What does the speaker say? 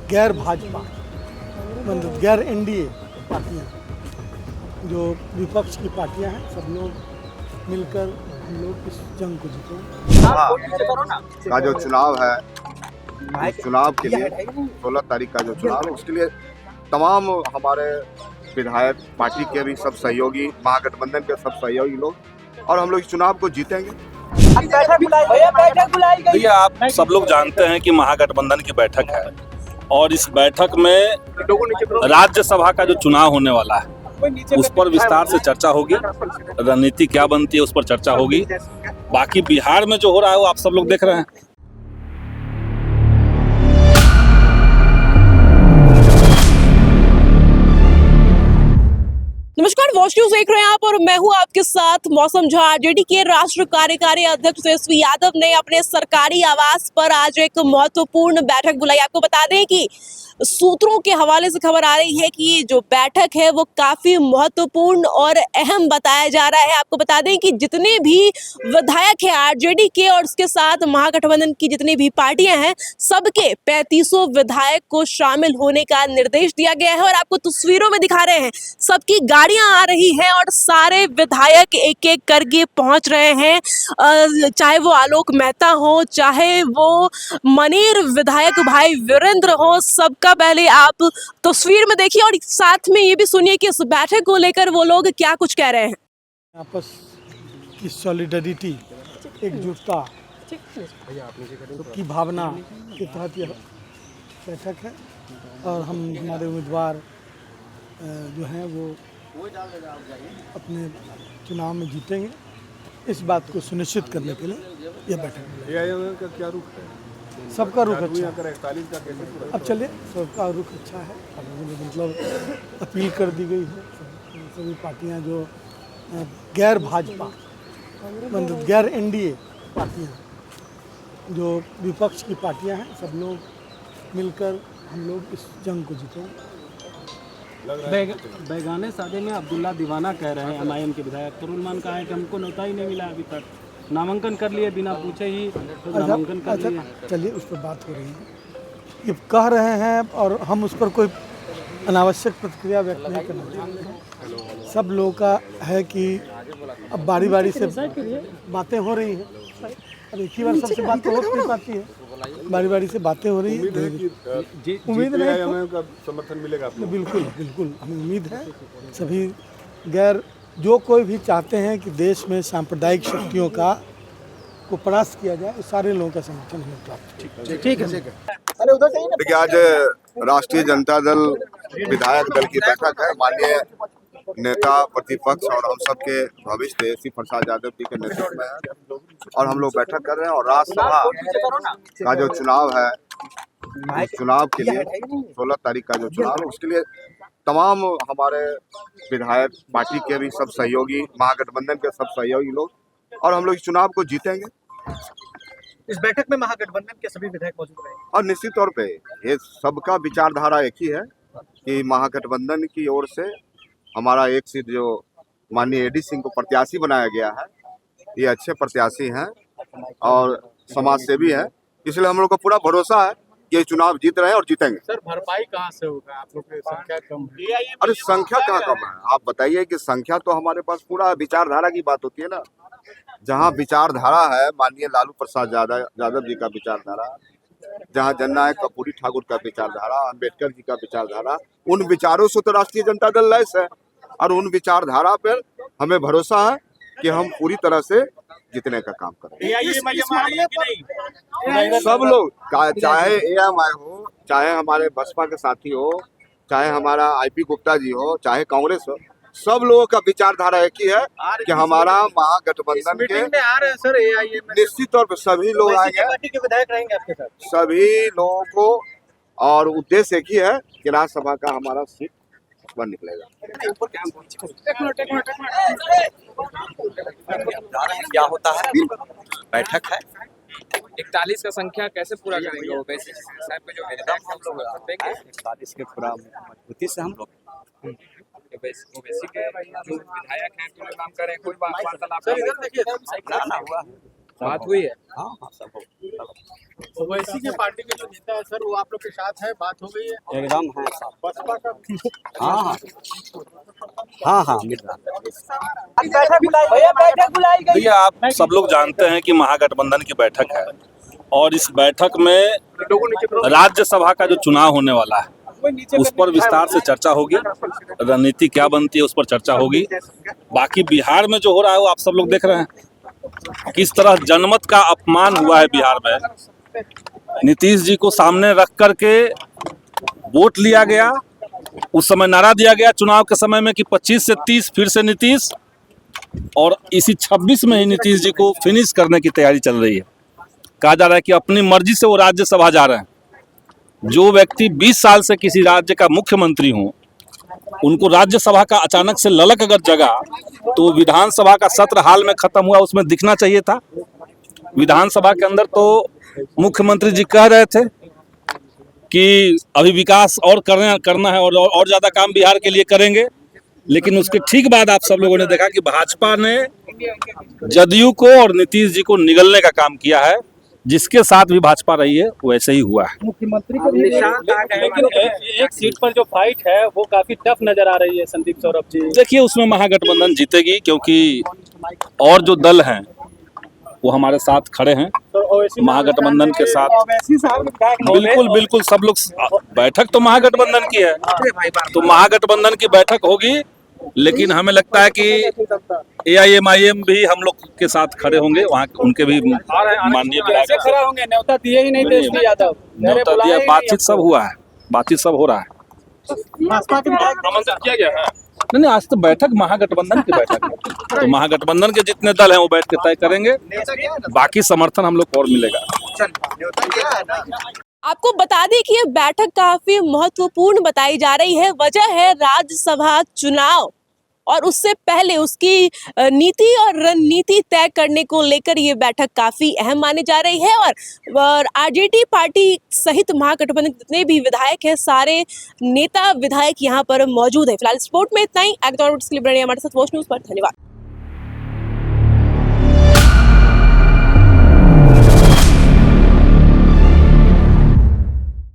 गैर भाजपा मतलब गैर एनडीए पार्टियां, जो विपक्ष की पार्टियां हैं, सब लोग मिलकर हम लोग इस जंग को जीतेंगे। का जो चुनाव है, उस चुनाव के लिए 16 तारीख का जो चुनाव है, उसके लिए तमाम हमारे विधायक, पार्टी के भी सब सहयोगी, महागठबंधन के सब सहयोगी लोग, और हम लोग इस चुनाव को जीतेंगे। भैया, आप सब लोग जानते हैं कि महागठबंधन की बैठक है और इस बैठक में राज्यसभा का जो चुनाव होने वाला है उस पर विस्तार से चर्चा होगी। रणनीति क्या बनती है उस पर चर्चा होगी। बाकी बिहार में जो हो रहा है वो आप सब लोग देख रहे हैं। नमस्कार, वॉच न्यूज देख रहे हैं आप और मैं हूं आपके साथ मौसम झा। आरजेडी के राष्ट्रीय कार्यकारी अध्यक्ष तेजस्वी यादव ने अपने सरकारी आवास पर आज एक महत्वपूर्ण बैठक बुलाई। आपको बता दें कि सूत्रों के हवाले से खबर आ रही है कि ये जो बैठक है वो काफी महत्वपूर्ण और अहम बताया जा रहा है। आपको बता दें कि जितने भी विधायक हैं आरजेडी के और उसके साथ महागठबंधन की जितनी भी पार्टियां हैं, सबके 35 विधायक को शामिल होने का निर्देश दिया गया है। और आपको तस्वीरों में दिखा रहे हैं, सबकी गाड़ियां आ रही हैं और सारे विधायक एक एक करके पहुंच रहे हैं। चाहे वो आलोक मेहता हो, चाहे वो मनीर विधायक भाई वीरेंद्र हो, सबका पहले आप तस्वीर में देखिए और साथ में ये भी सुनिए कि इस बैठक को लेकर वो लोग क्या कुछ कह रहे हैं। आपस की सॉलिडरिटी, एकजुटता की भावना के तहत यह बैठक है और हम हमारे उम्मीदवार जो हैं वो अपने चुनाव में जीतेंगे। इस बात को सुनिश्चित करने के लिए यह बैठक है। का क्या रुख है? सबका रुख अच्छा है। 41 का कैसे पूरा? अब चलिए, सबका रुख अच्छा है। मतलब अपील कर दी गई है सभी पार्टियां जो गैर भाजपा मतलब गैर एनडीए पार्टियां, जो विपक्ष की पार्टियां हैं, सब लोग मिलकर हम लोग इस जंग को जीतेंगे। बैगाने सादे में अब्दुल्ला दीवाना कह रहे हैं एमआईएम के विधायक तरुण मान कहा है कि हमको न्योता ही नहीं मिला अभी तक, नामांकन कर लिए बिना पूछे ही तो नामांकन कर लिए। चलिए, उस पर बात हो रही है। ये कह रहे हैं और हम उस पर कोई अनावश्यक प्रतिक्रिया व्यक्त नहीं करना चाहते हैं। सब लोगों का है कि अब बारी बारी से बातें हो रही हैं। अब एक ही बार सबसे बात तो हो नहीं पाती है, बारी बारी से बातें हो रही है। उम्मीद नहीं का समर्थन मिलेगा आपको? बिल्कुल बिल्कुल, हमें उम्मीद है। सभी गैर जो कोई भी चाहते हैं कि देश में सांप्रदायिक शक्तियों का को परास्त किया जाए, उस सारे लोगों का समर्थन हमें प्राप्त। ठीक है। देखिए, आज राष्ट्रीय जनता दल विधायक दल की बैठक है। माननीय नेता प्रतिपक्ष और हम सब के भविष्य तेजस्वी प्रसाद यादव जी के नेतृत्व में है और हम लोग बैठक कर रहे हैं। और राज्यसभा का जो चुनाव है, उस चुनाव के लिए 16 तारीख का जो चुनाव है, उसके लिए तमाम हमारे विधायक, पार्टी के भी सब सहयोगी, महागठबंधन के सब सहयोगी लोग, और हम लोग इस चुनाव को जीतेंगे। इस बैठक में महागठबंधन के सभी विधायक मौजूद रहेंगे और निश्चित तौर पे ये सबका विचारधारा एक ही है कि महागठबंधन की ओर से हमारा एक सीट जो माननीय एडी सिंह को प्रत्याशी बनाया गया है, ये अच्छे प्रत्याशी हैं और समाजसेवी हैं, इसलिए हम लोग को पूरा भरोसा है कि ये चुनाव जीत रहे हैं और जीतेंगे। सर, भरपाई कहाँ से होगा? आप लोग की संख्या कम है। अरे संख्या कहाँ कम है? आप बताइए कि संख्या तो हमारे पास पूरा विचारधारा की बात होती है ना। जहाँ विचारधारा है, माननीय लालू प्रसाद यादव जी का विचारधारा, जहाँ जननायक कर्पूरी ठाकुर का विचारधारा, अम्बेडकर जी का विचारधारा, उन विचारों से तो राष्ट्रीय जनता दल लैस है और उन विचारधारा पर हमें भरोसा है कि हम पूरी तरह से जीतने का काम करेंगे। सब लोग, चाहे एएमआई हो, चाहे हमारे बसपा के साथी हो, चाहे हमारा आईपी गुप्ता जी हो, चाहे कांग्रेस हो, सब लोगों का विचारधारा एक ही है कि हमारा महागठबंधन के निश्चित तौर पर सभी लोग आएंगे, पार्टी के विधायक रहेंगे आपके साथ। सभी लोगों को, और उद्देश्य एक ही है कि राज्यसभा का हमारा सीट बन निकलेगा। क्या होता है, बैठक है 41 का संख्या कैसे पूरा करेंगे? वो वैसे साहब पे जो विधायक हम लोग 41 के पूरा मजबूती से हम लोग वैसे के जो विधायक हैं तो काम करें, कोई वार्तालाप ना हुआ। बात हुई है। हाँ हाँ सब हो ओवैसी के पार्टी के जो नेता है सर वो आप लोग के साथ है, बात हो गई है? एकदम है। बसपा का हाँ हाँ हाँ हाँ मिल रहा भैया आप सब लोग जानते हैं कि महागठबंधन की बैठक है और इस बैठक में राज्यसभा का जो चुनाव होने वाला है उस पर विस्तार से चर्चा होगी, रणनीति क्या बनती है उस पर चर्चा होगी। बाकी बिहार में जो हो रहा है वो आप सब लोग देख रहे हैं किस तरह जनमत का अपमान हुआ है बिहार में। नीतीश जी को सामने रख करके वोट लिया गया, उस समय नारा दिया गया चुनाव के समय में कि 25 से 30 फिर से नीतीश, और इसी 26 में ही नीतीश जी को फिनिश करने की तैयारी चल रही है। कहा जा रहा है कि अपनी मर्जी से वो राज्यसभा जा रहे हैं। जो व्यक्ति 20 साल से किसी राज्य का मुख्यमंत्री हो उनको राज्यसभा का अचानक से ललक अगर जगा तो विधानसभा का सत्र हाल में खत्म हुआ उसमें दिखना चाहिए था। विधानसभा के अंदर तो मुख्यमंत्री जी कह रहे थे कि अभी विकास और करना है और ज्यादा काम बिहार के लिए करेंगे, लेकिन उसके ठीक बाद आप सब लोगों ने देखा कि भाजपा ने जदयू को और नीतीश जी को निगलने का काम किया है। जिसके साथ भी भाजपा रही है वैसे ही हुआ है। मुख्यमंत्री को लेकिन एक सीट पर जो फाइट है वो काफी टफ नजर आ रही है संदीप सौरभ जी। देखिए उसमें महागठबंधन जीतेगी क्योंकि और जो दल हैं वो हमारे साथ खड़े हैं। महागठबंधन के साथ बिल्कुल सब लोग, बैठक तो महागठबंधन की है तो महागठबंधन की बैठक होगी, लेकिन हमें लगता है कि AIMIM भी हम लोग के साथ खड़े होंगे, वहाँ उनके भी माननीय विधायक खड़ा होंगे। न्योता दिए ही नहीं तेजस्वी यादव, न्योता दिया, बातचीत सब हुआ है, बातचीत सब हो रहा है। भाजपा के विधायक किया गया है नहीं, आज तो बैठक महागठबंधन की बैठक है तो महागठबंधन के जितने दल हैं वो बैठ के तय करेंगे, बाकी समर्थन हम लोग को और मिलेगा। आपको बता दें कि ये बैठक काफी महत्वपूर्ण बताई जा रही है। वजह है राज्यसभा चुनाव और उससे पहले उसकी नीति और रणनीति तय करने को लेकर ये बैठक काफी अहम मानी जा रही है। और RJD पार्टी सहित महागठबंधन के जितने भी विधायक हैं सारे नेता विधायक यहाँ पर मौजूद है। फिलहाल स्पोर्ट में इतना ही। हमारे साथ वॉच न्यूज पर धन्यवाद।